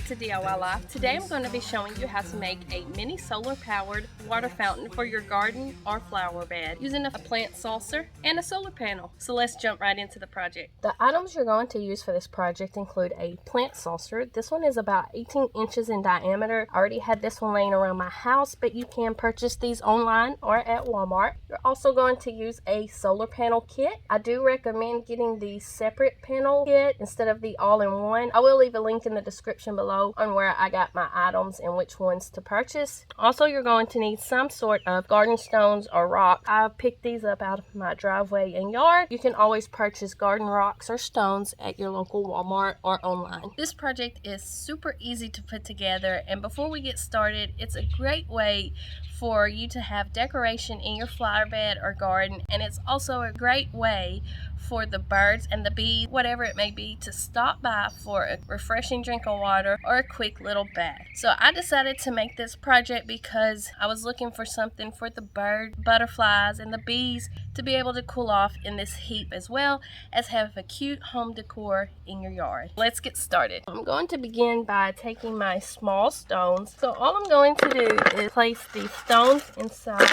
to DIY Life. Today I'm going to be showing you how to make a mini solar powered water fountain for your garden or flower bed using a plant saucer and a solar panel. So let's jump right into the project. The items you're going to use for this project include a plant saucer. This one is about 18 inches in diameter. I already had this one laying around my house, but you can purchase these online or at Walmart. You're also going to use a solar panel kit. I do recommend getting the separate panel kit instead of the all-in-one. I will leave a link in the description below on where I got my items and which ones to purchase. Also, you're going to need some sort of garden stones or rocks. I picked these up out of my driveway and yard. You can always purchase garden rocks or stones at your local Walmart or online. This project is super easy to put together, and before we get started, it's a great way for you to have decoration in your flower bed or garden, and it's also a great way for the birds and the bees, whatever it may be, to stop by for a refreshing drink of water or a quick little bath. So I decided to make this project because I was looking for something for the butterflies and the bees to be able to cool off in this heat, as well as have a cute home decor in your yard. Let's get started. I'm going to begin by taking my small stones. So all I'm going to do is place the stones inside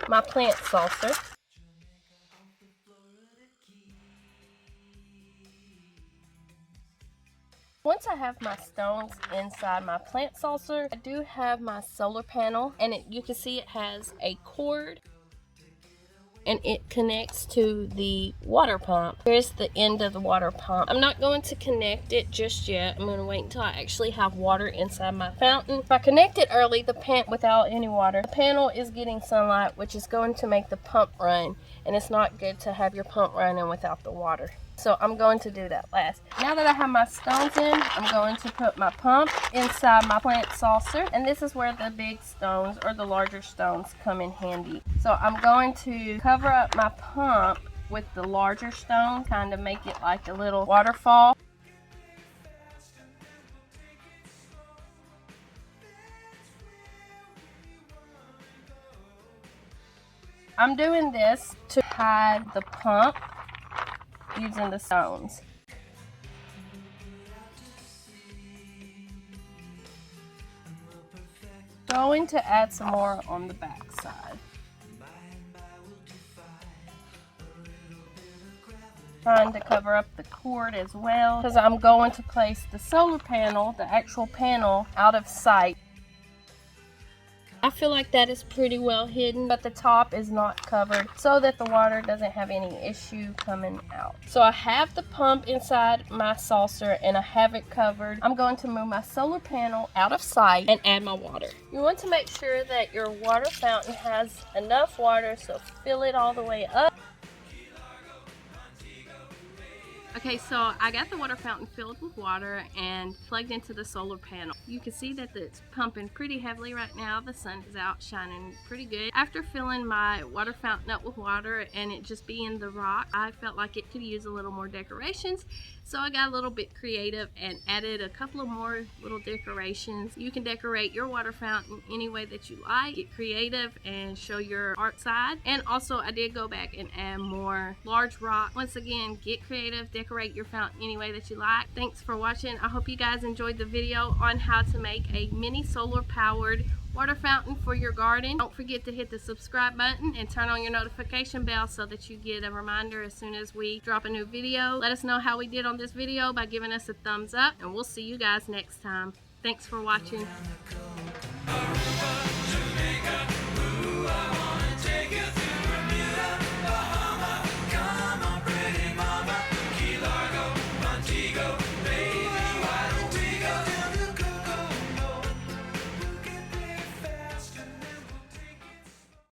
my plant saucer. Once I have my stones inside my plant saucer, I do have my solar panel, and you can see it has a cord and it connects to the water pump. Here's the end of the water pump. I'm not going to connect it just yet. I'm going to wait until I actually have water inside my fountain. If I connect it early, without any water, the panel is getting sunlight, which is going to make the pump run, and it's not good to have your pump running without the water. So I'm going to do that last. Now that I have my stones in, I'm going to put my pump inside my plant saucer. And this is where the big stones or the larger stones come in handy. So I'm going to cover up my pump with the larger stone, kind of make it like a little waterfall. I'm doing this to hide the pump using the stones. Going to add some more on the back side. Trying to cover up the cord as well, because I'm going to place the solar panel, the actual panel, out of sight. I feel like that is pretty well hidden, but the top is not covered so that the water doesn't have any issue coming out. So I have the pump inside my saucer and I have it covered. I'm going to move my solar panel out of sight and add my water. You want to make sure that your water fountain has enough water, so fill it all the way up. Okay, so I got the water fountain filled with water and plugged into the solar panel. You can see that it's pumping pretty heavily right now. The sun is out shining pretty good. After filling my water fountain up with water and it just being the rock, I felt like it could use a little more decorations. So I got a little bit creative and added a couple of more little decorations. You can decorate your water fountain any way that you like. Get creative and show your art side. And also I did go back and add more large rock. Once again, get creative, decorate your fountain any way that you like. Thanks for watching. I hope you guys enjoyed the video on how to make a mini solar powered water fountain for your garden. Don't forget to hit the subscribe button and turn on your notification bell so that you get a reminder as soon as we drop a new video. Let us know how we did on this video by giving us a thumbs up, and we'll see you guys next time. Thanks for watching.